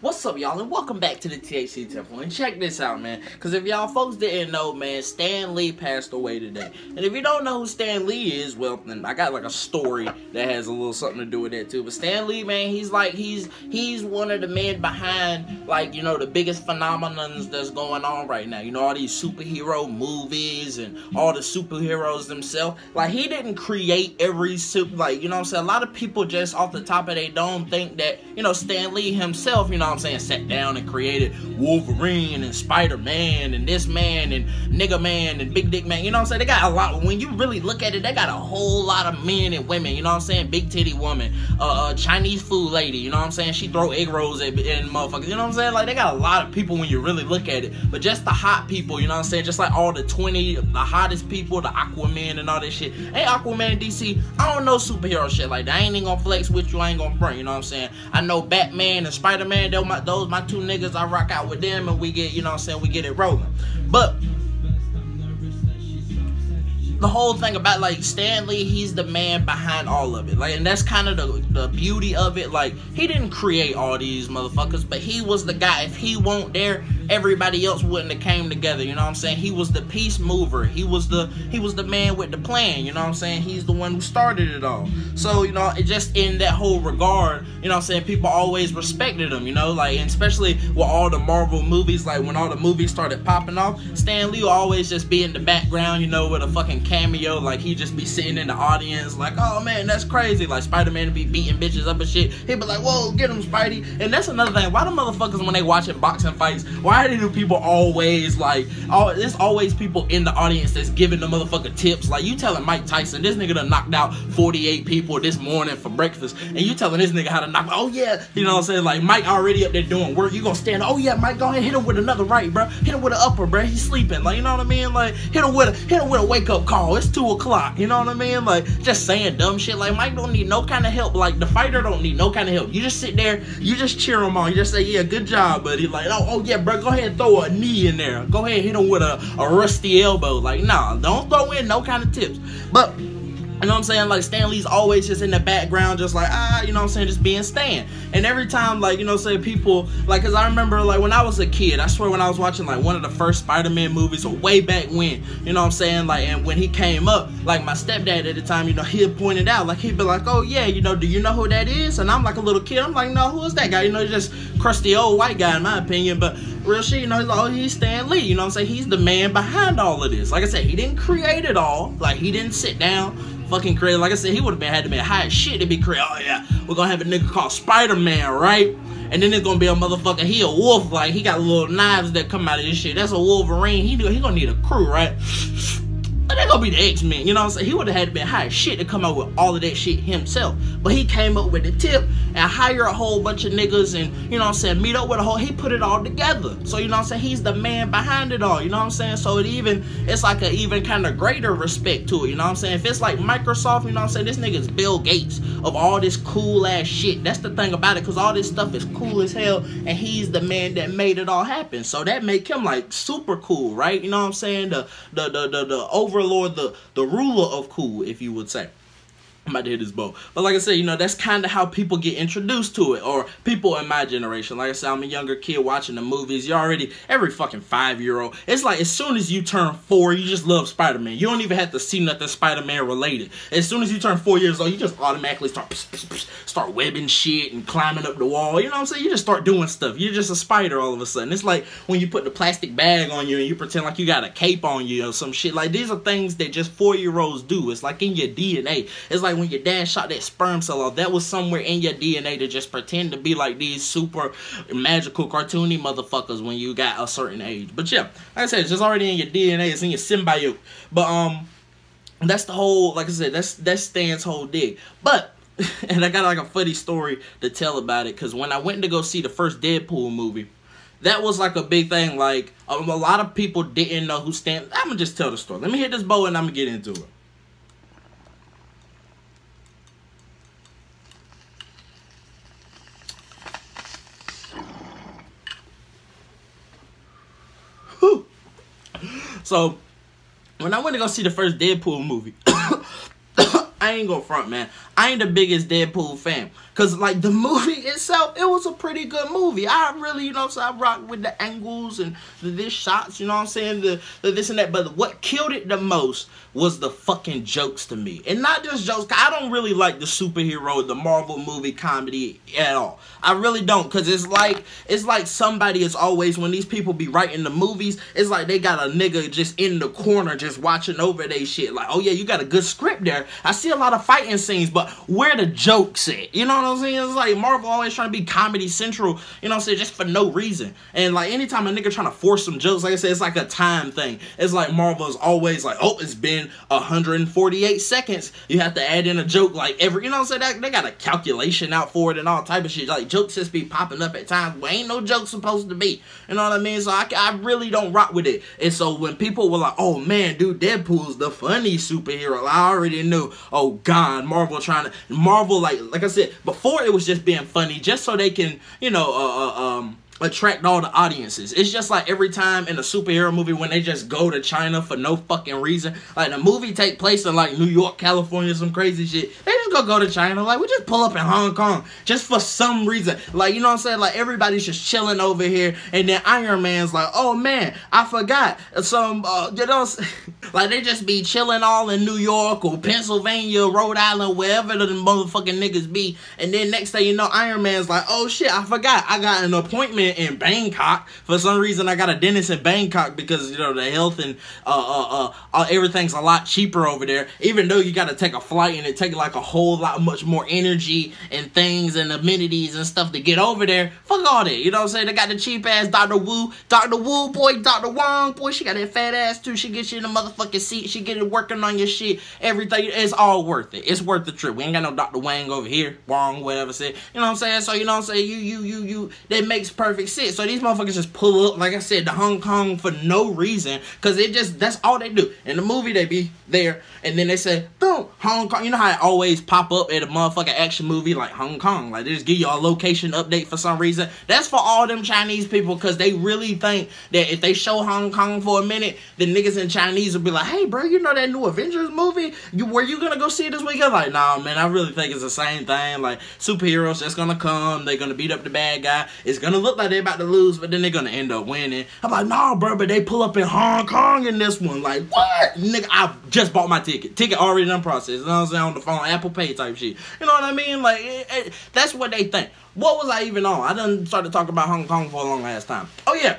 What's up, y'all, and welcome back to the THCtemple. And check this out, man, because if y'all folks didn't know, man, Stan Lee passed away today. And if you don't know who Stan Lee is, well, then I got like a story that has a little something to do with that too. But Stan Lee, man, he's one of the men behind, like, you know, the biggest phenomenons that's going on right now. You know, all these superhero movies and all the superheroes themselves. Like, he didn't create every like, you know what I'm saying? A lot of people just off the top of their dome think that, you know, Stan Lee himself, you know what I'm saying, sat down and created Wolverine and Spider-Man and this man and Nigga Man and Big Dick Man. You know what I'm saying? They got a lot. When you really look at it, they got a whole lot of men and women. You know what I'm saying? Big titty woman, Chinese food lady. You know what I'm saying? She throw egg rolls at motherfuckers. You know what I'm saying? Like, they got a lot of people when you really look at it. But just the hot people, you know what I'm saying? Just like all the hottest people, the Aquaman and all that shit. Hey, Aquaman, DC, I don't know superhero shit like that. I ain't even gonna flex with you. I ain't gonna bring. You know what I'm saying? I know Batman and Spider-Man. Those my two niggas. I rock out with them and we get, you know what I'm saying, we get it rolling. But the whole thing about, like, Stan Lee, he's the man behind all of it. Like, and that's kind of the beauty of it. Like, he didn't create all these motherfuckers, but he was the guy. If he weren't there, everybody else wouldn't have came together. You know what I'm saying? He was the peace mover. He was the man with the plan. You know what I'm saying? He's the one who started it all. So, you know, it just in that whole regard, you know what I'm saying, people always respected him, you know, like, and especially with all the Marvel movies, like when all the movies started popping off, Stan Lee will always just be in the background, you know, with a fucking cameo. Like, he just be sitting in the audience like, oh man, that's crazy. Like, Spider-Man be beating bitches up and shit. He'd be like, whoa, get him, Spidey. And that's another thing. Why the motherfuckers, when they watching boxing fights, why do people always, like, there's always people in the audience that's giving the motherfucker tips? Like, you telling Mike Tyson, this nigga done knocked out 48 people this morning for breakfast, and you telling this nigga how to knock, oh yeah, you know what I'm saying? Like, Mike already up there doing work. You gonna stand, oh yeah, Mike, go ahead, hit him with another right, bro. Hit him with an upper, bro. He's sleeping. Like, you know what I mean? Like, hit him with a wake up call. It's 2 o'clock. You know what I mean? Like, just saying dumb shit. Like, Mike don't need no kind of help. Like, the fighter don't need no kind of help. You just sit there, you just cheer him on. You just say, yeah, good job, buddy. Like, oh yeah, bro, go ahead and throw a knee in there. Go ahead, hit him with a rusty elbow. Like, nah, don't throw in no kind of tips. But you know what I'm saying? Like, Stan Lee's always just in the background, just like, you know what I'm saying, just being Stan. And every time, like, you know, say people, like, because I remember, like, when I was a kid, I swear when I was watching, like, one of the first Spider-Man movies, or way back when, you know what I'm saying, like, and when he came up, like, my stepdad at the time, you know, he had pointed out, like, he'd be like, oh, yeah, you know, do you know who that is? And I'm like a little kid, I'm like, no, who is that guy? You know, just crusty old white guy, in my opinion, but real shit, you know, he's like, oh, he's Stan Lee, you know what I'm saying? He's the man behind all of this. Like I said, he didn't create it all. Like, he didn't sit down, fucking create. Like I said, he would have had to be high as shit to be created. Oh yeah, we're gonna have a nigga called Spider-Man, right? And then there's gonna be a motherfucker, he a wolf, like, he got little knives that come out of this shit. That's a Wolverine. He gonna need a crew, right? And they're gonna be the X-Men, you know what I'm saying? He would have had to be high as shit to come up with all of that shit himself. But he came up with the tip and hired a whole bunch of niggas and, you know what I'm saying, meet up with a whole, he put it all together. So, you know what I'm saying, he's the man behind it all, you know what I'm saying? So it's like a even kind of greater respect to it, you know what I'm saying? If it's like Microsoft, you know what I'm saying, this nigga's Bill Gates of all this cool ass shit. That's the thing about it, because all this stuff is cool as hell, and he's the man that made it all happen. So that make him like super cool, right? You know what I'm saying? The overlord, the ruler of cool, if you would say. I'm about to hit this bow. But like I said, you know, that's kind of how people get introduced to it, or people in my generation. Like I said, I'm a younger kid watching the movies. You're already, every fucking 5-year-old, it's like as soon as you turn 4, you just love Spider-Man. You don't even have to see nothing Spider-Man related. As soon as you turn 4 years old, you just automatically start webbing shit and climbing up the wall. You know what I'm saying? You just start doing stuff. You're just a spider all of a sudden. It's like when you put the plastic bag on you and you pretend like you got a cape on you or some shit. Like, these are things that just 4-year-olds do. It's like in your DNA. It's like when your dad shot that sperm cell off, that was somewhere in your DNA to just pretend to be like these super magical cartoony motherfuckers when you got a certain age. But yeah, like I said, it's just already in your DNA, it's in your symbiote. But that's the whole, like I said, that's Stan's whole dig. But and I got like a funny story to tell about it, because when I went to go see the first Deadpool movie, that was like a big thing. Like, a lot of people didn't know who Stan. I'm gonna just tell the story. Let me hit this bow and I'm gonna get into it. So, when I went to go see the first Deadpool movie, I ain't gonna front, man. I ain't the biggest Deadpool fan. Cause like the movie itself, it was a pretty good movie. I really, you know what I'm saying, I rock with the angles and this shots, you know what I'm saying, the this and that. But what killed it the most was the fucking jokes to me. And not just jokes, 'cause I don't really like the superhero, the Marvel movie comedy at all. I really don't, cause it's like somebody is always, when these people be writing the movies, it's like they got a nigga just in the corner just watching over they shit. Like, oh yeah, you got a good script there. I see a lot of fighting scenes, but where the jokes at? You know what I'm saying? It's like Marvel always trying to be comedy central, you know what I'm saying, just for no reason. And like anytime a nigga trying to force some jokes, like I said, it's like a time thing. It's like Marvel is always like, oh, it's been 148 seconds. You have to add in a joke like every, you know what I'm saying? They got a calculation out for it and all type of shit. Like jokes just be popping up at times where ain't no joke supposed to be. You know what I mean? So I really don't rock with it. And so when people were like, oh man, dude, Deadpool's the funny superhero, I already knew, oh God, Marvel, like I said, before it was just being funny, just so they can, you know, attract all the audiences. It's just like every time in a superhero movie when they just go to China for no fucking reason. Like the movie take place in like New York, California, some crazy shit. They just go to China. Like we just pull up in Hong Kong just for some reason. Like, you know what I'm saying? Like everybody's just chilling over here, and then Iron Man's like, oh man, I forgot some, you know, like they just be chilling all in New York or Pennsylvania, Rhode Island, wherever the motherfucking niggas be. And then next thing you know, Iron Man's like, oh shit, I forgot. I got an appointment in Bangkok. For some reason I got a dentist in Bangkok because, you know, the health and everything's a lot cheaper over there, even though you got to take a flight and it takes like a whole lot much more energy and things and amenities and stuff to get over there. Fuck all that, you know what I'm saying? They got the cheap ass Dr. Wu boy, Dr. Wong boy, she got that fat ass too. She gets you in the motherfucking seat, she get it working on your shit, everything. It's all worth it. It's worth the trip. We ain't got no Dr. Wang over here, Wong, whatever said, you know what I'm saying? So you know what I'm saying, you that makes perfect sense. So these motherfuckers just pull up, like I said, to Hong Kong for no reason, because it just, that's all they do. In the movie they be there, and then they say, boom, Hong Kong. You know how it always pop up at a motherfucking action movie like Hong Kong, like they just give you a location update for some reason. That's for all them Chinese people, because they really think that if they show Hong Kong for a minute, the niggas in Chinese will be like, hey bro, you know that new Avengers movie? Were you gonna go see it this weekend? Like, nah man, I really think it's the same thing. Like superheroes just gonna come, they're gonna beat up the bad guy, it's gonna look like they're about to lose, but then they're gonna end up winning. I'm like, nah bro, but they pull up in Hong Kong in this one. Like, what? Nigga, I just bought my ticket already done processed, you know what I'm saying, on the phone, Apple Pay type shit, you know what I mean? Like that's what they think. What was I even on? I done started talking about Hong Kong for a long ass time. Oh yeah.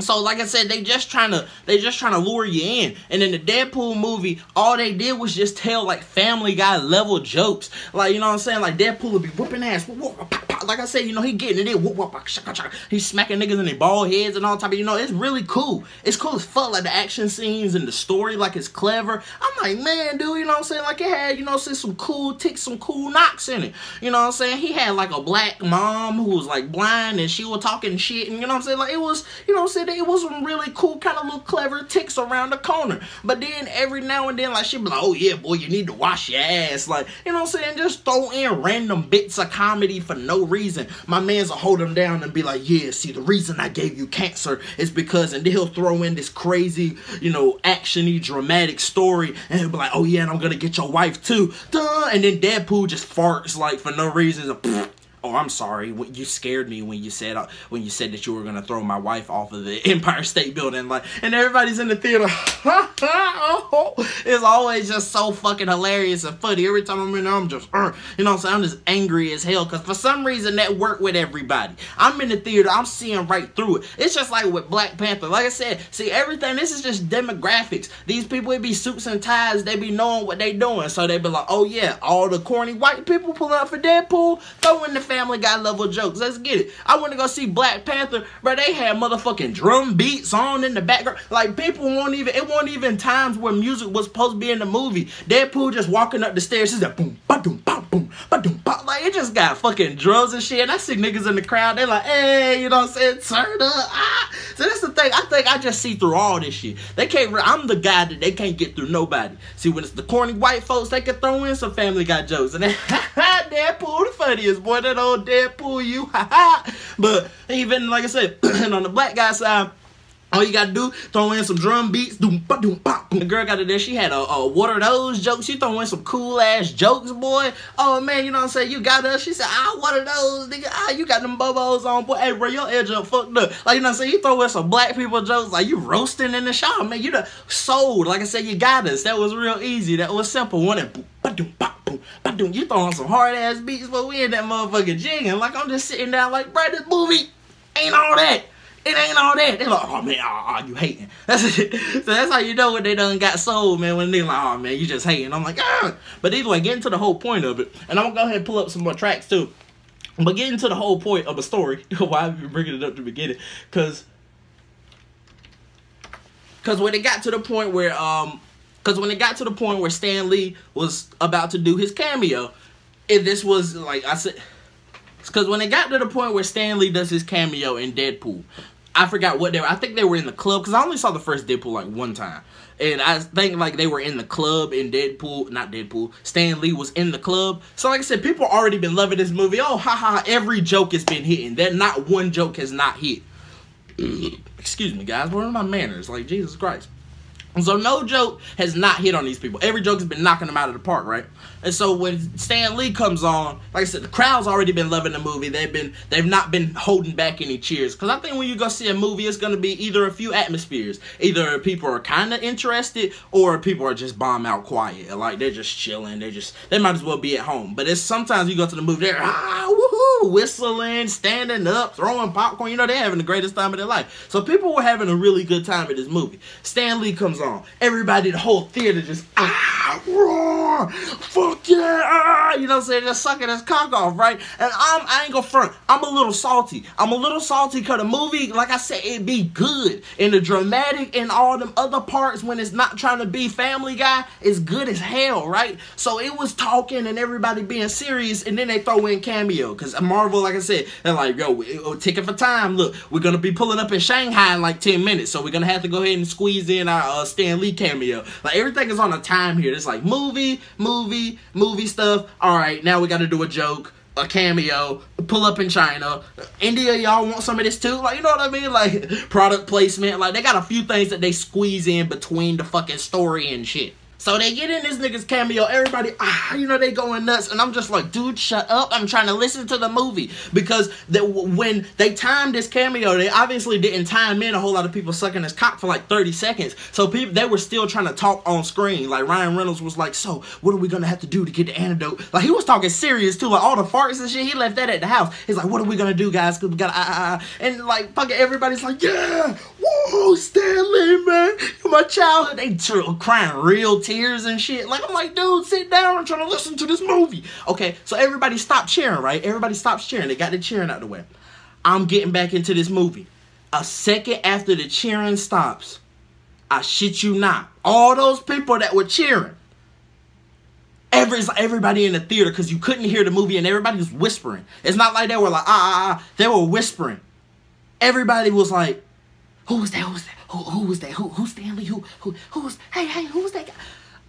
So like I said, they just trying to lure you in. And in the Deadpool movie, all they did was just tell like Family Guy level jokes. Like, you know what I'm saying? Like Deadpool would be whooping ass. Like I said, you know, he getting it in. He's smacking niggas in their bald heads and all type of, you know, it's really cool. It's cool as fuck. Like the action scenes and the story, like it's clever. I'm like, man, dude, you know what I'm saying? Like it had, you know, some cool ticks, some cool knocks in it. You know what I'm saying? He had like a black mom who was like blind and she was talking shit, and you know what I'm saying? Like it was, you know what I'm saying? It was some really cool kind of little clever ticks around the corner. But then every now and then, like she be like, oh yeah, boy, you need to wash your ass. Like, you know what I'm saying? Just throw in random bits of comedy for no reason. My man's will hold him down and be like, yeah, see, the reason I gave you cancer is because, and then he'll throw in this crazy, you know, action-y, dramatic story, and he'll be like, oh yeah, and I'm gonna get your wife too. Duh. And then Deadpool just farts like for no reason. Oh, I'm sorry. You scared me when you said that you were gonna throw my wife off of the Empire State Building, like, and everybody's in the theater. It's always just so fucking hilarious and funny. Every time I'm in there, I'm just, you know what I'm saying? I'm just angry as hell because for some reason that worked with everybody. I'm in the theater, I'm seeing right through it. It's just like with Black Panther. Like I said, see everything. This is just demographics. These people, it be suits and ties. They be knowing what they doing, so they be like, oh yeah, all the corny white people pull up for Deadpool, throw in the Family Guy level jokes. Let's get it. I went to go see Black Panther, but they had motherfucking drum beats on in the background. Like people won't even, it wasn't even times where music was supposed to be in the movie. Deadpool just walking up the stairs, he's like boom, ba-doom, ba-boom, ba-doom, ba. Like it just got fucking drums and shit. And I see niggas in the crowd, they like, hey, you know what I'm saying? Turn up. Ah. So that's the thing. I think I just see through all this shit. They can't, I'm the guy that they can't get through nobody. See, when it's the corny white folks, they can throw in some Family Guy jokes. And then, Deadpool the funniest, boy, that old Deadpool, you, But even, like I said, on the black guy side, All you gotta do, throw in some drum beats, doom ba doom ba. The girl got it there. She had a what are those jokes? She throw in some cool ass jokes, boy. Oh man, you know what I'm saying? You got us. She said, what are those, nigga? You got them bobos on, boy. Hey, bro, your edge up fucked up. Like, you know what I'm saying? You throw in some black people jokes, like you roasting in the shop, man. You done sold. Like I said, you got us. That was real easy. That was simple. One and boom ba doom ba boom ba doom. You throwing some hard ass beats, but we in that motherfucker jigging. Like I'm just sitting down, like, bro, this movie ain't all that. It ain't all that. They're like, oh man, you hating. That's it. So that's how you know when they done got sold, man. When they're like, oh man, you just hating. I'm like, ah. But either way, getting to the whole point of it, and I'm gonna go ahead and pull up some more tracks too. But getting to the whole point of a story, why I've been bringing it up to the beginning, cause when it got to the point where Stan Lee was about to do his cameo, and this was like I said. Because when it got to the point where Stan Lee does his cameo in Deadpool, I forgot what they were. I think they were in the club, because I only saw the first Deadpool like one time. And I think like they were in the club in Deadpool, not Deadpool, Stan Lee was in the club. So like I said, people already been loving this movie. Oh, haha, every joke has been hitting. That not one joke has not hit. Excuse me, guys, what are my manners? Like, Jesus Christ. So no joke has not hit on these people. Every joke has been knocking them out of the park, right? And so when Stan Lee comes on, like I said, the crowd's already been loving the movie. They've not been holding back any cheers. Because I think when you go see a movie, it's going to be either a few atmospheres. Either people are kind of interested, or people are just bomb out quiet. Like, they're just chilling. They might as well be at home. But it's sometimes you go to the movie, they're woohoo, whistling, standing up, throwing popcorn. You know, they're having the greatest time of their life. So people were having a really good time at this movie. Stan Lee comes on. Everybody, the whole theater just, roar, fuck yeah, you know what I'm saying, just sucking his cock off, right? And I ain't gonna front, I'm a little salty. I'm a little salty because the movie, like I said, it be good. And the dramatic and all them other parts when it's not trying to be Family Guy is good as hell, right? So it was talking and everybody being serious, and then they throw in cameo. Because Marvel, like I said, they're like, yo, ticket for time. Look, we're going to be pulling up in Shanghai in like 10 minutes. So we're going to have to go ahead and squeeze in our Stan Lee cameo. Like, everything is on a time here. It's like movie stuff. All right, now we got to do a joke, a cameo, pull up in China. India, y'all want some of this too? Like, you know what I mean? Like, product placement. Like, they got a few things that they squeeze in between the fucking story and shit. So they get in this nigga's cameo, everybody, you know, they going nuts. And I'm just like, dude, shut up. I'm trying to listen to the movie. Because when they timed this cameo, they obviously didn't time in a whole lot of people sucking his cock for like 30 seconds. So they were still trying to talk on screen. Like, Ryan Reynolds was like, so what are we going to have to do to get the antidote? Like, he was talking serious too. Like, all the farts and shit, he left that at the house. He's like, what are we going to do, guys? Because we got And like, fucking everybody's like, yeah, whoa, Stan Lee, man. You're my childhood. They crying real tears and shit. Like, I'm like, dude, sit down. I'm trying to listen to this movie. Okay, so everybody stopped cheering, right? Everybody stops cheering. They got the cheering out the way. I'm getting back into this movie. A second after the cheering stops, I shit you not, all those people that were cheering, everybody in the theater, because you couldn't hear the movie and everybody was whispering. It's not like they were like, they were whispering. Everybody was like, who was that? Who was that? Who was that? Who's Stan Lee? Who's, hey, who was that guy?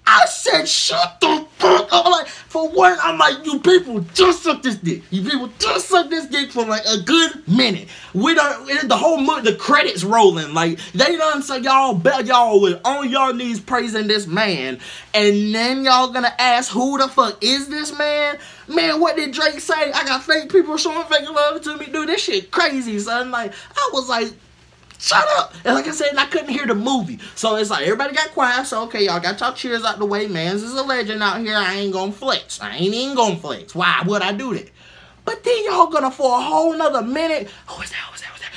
I said, shut the fuck up. Like, for one, I'm like, you people just suck this dick. You people just suck this dick for like a good minute. We don't, the whole movie, the credits rolling. Like, they done so y'all bet y'all with on your knees praising this man. And then y'all gonna ask who the fuck is this man? Man, what did Drake say? I got fake people showing fake love to me. Dude, this shit crazy, son. Like, I was like, shut up. And like I said, I couldn't hear the movie. So it's like, everybody got quiet. So, okay, y'all got y'all cheers out the way. Mans is a legend out here. I ain't gonna flex. I ain't even gonna flex. Why would I do that? But then y'all gonna, for a whole nother minute, who is that?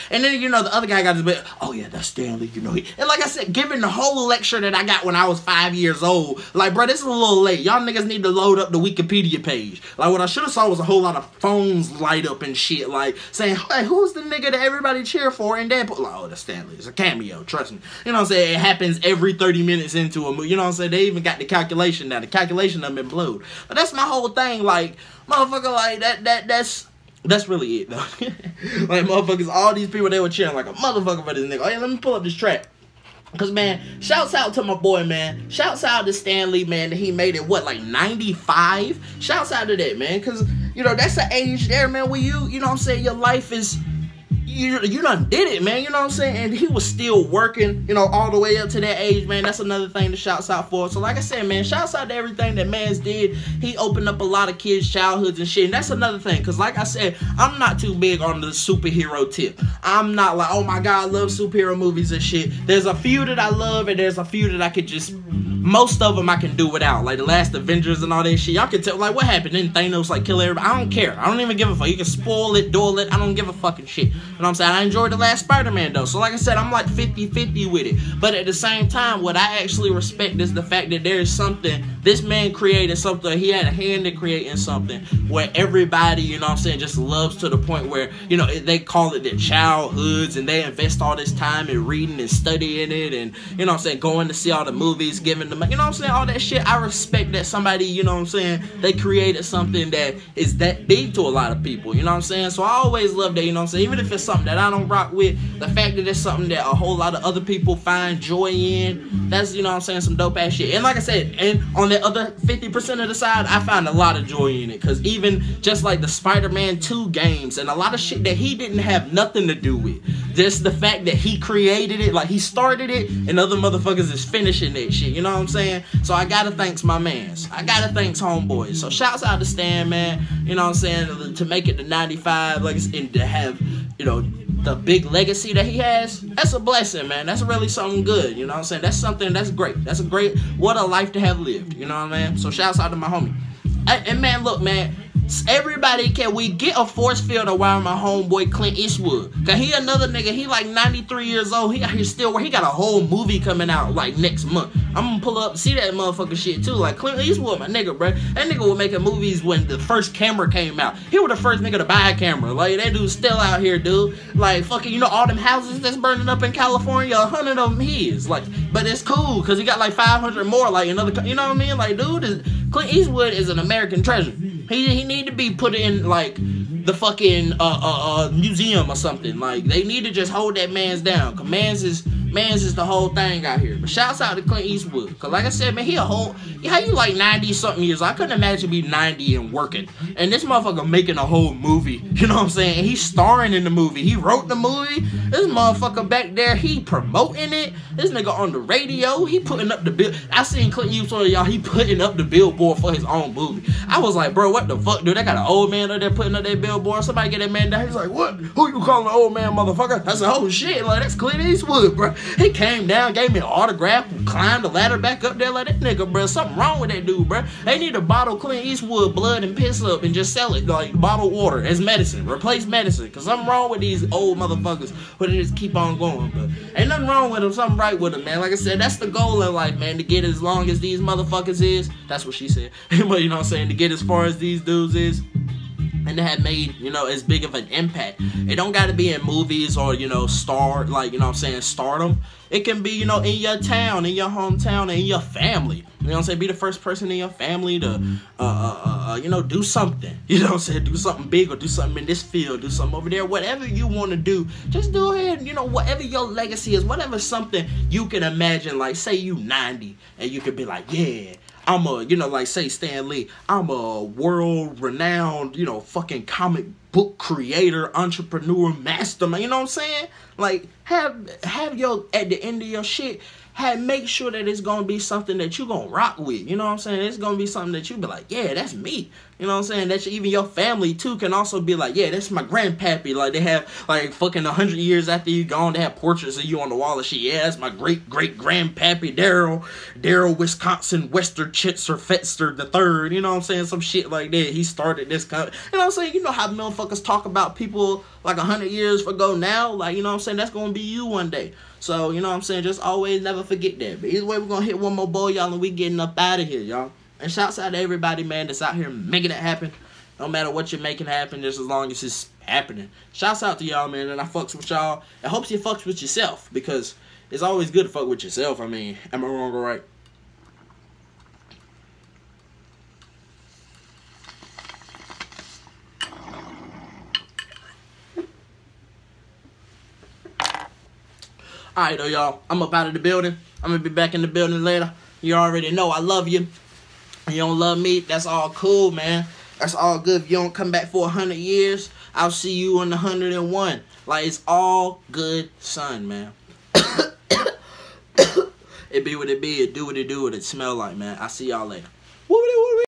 And then, you know, the other guy got his bit, oh yeah, that's Stan Lee, you know. And like I said, given the whole lecture that I got when I was 5 years old, like, bro, this is a little late. Y'all niggas need to load up the Wikipedia page. Like, what I should have saw was a whole lot of phones light up and shit, like, saying, hey, who's the nigga that everybody cheer for in Deadpool? Like, oh, that's Stan Lee. It's a cameo, trust me. You know what I'm saying? It happens every 30 minutes into a movie. You know what I'm saying? They even got the calculation now. The calculation done been blowed. But that's my whole thing, like, motherfucker, like, that's really it, though. Like, motherfuckers, all these people, they were cheering like a motherfucker for this nigga. Oh, yeah, let me pull up this track. Because, man, shouts out to my boy, man. Shouts out to Stan Lee, man, that he made it, what, like 95? Shouts out to that, man. Because, you know, that's the age there, man, where you know what I'm saying, your life is, you done did it, man. You know what I'm saying? And he was still working, you know, all the way up to that age, man. That's another thing to shouts out for. So like I said, man, shouts out to everything that man's did. He opened up a lot of kids' childhoods and shit. And that's another thing, because like I said, I'm not too big on the superhero tip. I'm not like, oh my God, I love superhero movies and shit. There's a few that I love, and there's a few that I could just, most of them I can do without. Like the last Avengers and all that shit. Y'all can tell, like, what happened? Didn't Thanos like kill everybody? I don't care. I don't even give a fuck. You can spoil it, duel it. I don't give a fucking shit. You know what I'm saying? I enjoyed the last Spider-Man though. So like I said, I'm like 50-50 with it. But at the same time, what I actually respect is the fact that there is something, this man created something, he had a hand in creating something where everybody, you know what I'm saying, just loves to the point where, you know, they call it their childhoods, and they invest all this time in reading and studying it, and, you know what I'm saying, going to see all the movies, giving them, you know what I'm saying, all that shit. I respect that somebody, you know what I'm saying, they created something that is that big to a lot of people, you know what I'm saying? So I always love that, you know what I'm saying, even if it's something that I don't rock with, the fact that it's something that a whole lot of other people find joy in, that's, you know what I'm saying, some dope ass shit. And like I said, and on the other 50% of the side, I find a lot of joy in it, because even just like the Spider-Man 2 games and a lot of shit that he didn't have nothing to do with, just the fact that he created it, like he started it, and other motherfuckers is finishing that shit, you know what I'm saying? So I gotta thanks my mans, I gotta thanks homeboys. So shouts out to Stan, man, you know what I'm saying, to make it to 95, like, and to have, you know, the big legacy that he has, that's a blessing, man. That's really something good, you know what I'm saying? That's something that's great. That's a great, what a life to have lived, you know what I mean? So shouts out to my homie. And man, look, man, everybody, can we get a force field around my homeboy Clint Eastwood? Cause he another nigga, he like 93 years old, he out here still where he got a whole movie coming out like next month. I'm gonna pull up, see that motherfucker shit too. Like Clint Eastwood, my nigga, bro. That nigga was making movies when the first camera came out. He was the first nigga to buy a camera. Like that dude's still out here, dude. Like fucking, you know, all them houses that's burning up in California, 100 of them his. Like, but it's cool, cause he got like 500 more, like another, you know what I mean? Like, dude, Clint Eastwood is an American treasure. He need to be put in like the fucking museum or something. Like they need to just hold that man's down. Cause man's is the whole thing out here. But shouts out to Clint Eastwood. Cause like I said, man, he a whole, how you like 90 something years? I couldn't imagine being 90 and working. And this motherfucker making a whole movie. You know what I'm saying? And he's starring in the movie. He wrote the movie. This motherfucker back there, he promoting it. This nigga on the radio, he putting up the bill. I seen Clint Eastwood, y'all, he putting up the billboard for his own movie. I was like, bro, what the fuck, dude? They got an old man up there putting up their billboard. Somebody get that man down. He's like, what? Who you calling an old man, motherfucker? I said, oh shit, like that's Clint Eastwood, bro. He came down, gave me an autograph, climbed the ladder back up there like that nigga, bro. Something wrong with that dude, bro. They need to bottle Clint Eastwood blood and piss up and just sell it like bottled water as medicine. Replace medicine. Cause something wrong with these old motherfuckers who they just keep on going. But ain't nothing wrong with them, something right with them, man. Like I said, that's the goal in life, man. To get as long as these motherfuckers is. That's what she said. But you know what I'm saying? To get as far as these dudes is. And they have made, you know, as big of an impact. It don't gotta be in movies or, you know, like, you know what I'm saying, stardom. It can be, you know, in your town, in your hometown, and in your family. You know what I'm saying? Be the first person in your family to, you know, do something. You know what I'm saying? Do something big or do something in this field, do something over there. Whatever you want to do, just do it. You know, whatever your legacy is, whatever something you can imagine, like, say you 90, and you could be like, yeah, I'm a, you know, like say Stan Lee, I'm a world-renowned, you know, fucking comic book creator, entrepreneur, mastermind, you know what I'm saying? Like, have your, at the end of your shit, make sure that it's gonna be something that you gonna rock with, you know what I'm saying? It's gonna be something that you be like, yeah, that's me, you know what I'm saying? That even your family too can also be like, yeah, that's my grandpappy. Like they have like fucking 100 years after you gone, they have portraits of you on the wall and shit. Yeah, that's my great grandpappy Daryl Wisconsin Wester Chitzer Fetzer the third, you know what I'm saying? Some shit like that. He started this kind of, you know what I'm saying? You know how motherfuckers talk about people like 100 years ago now, like, you know what I'm saying? That's gonna be you one day. So, you know what I'm saying? Just always never forget that. But either way, we're going to hit one more bowl, y'all, and we getting up out of here, y'all. And shouts out to everybody, man, that's out here making it happen. No matter what you're making happen, just as long as it's happening. Shouts out to y'all, man, and I fucks with y'all. I hope you fucks with yourself, because it's always good to fuck with yourself. I mean, am I wrong or right? Alright though, y'all. I'm up out of the building. I'm gonna be back in the building later. You already know I love you. You don't love me, that's all cool, man. That's all good. If you don't come back for 100 years, I'll see you on the 101. Like, it's all good, son, man. It be what it be. It do what it do. What it smell like, man. I'll see y'all later.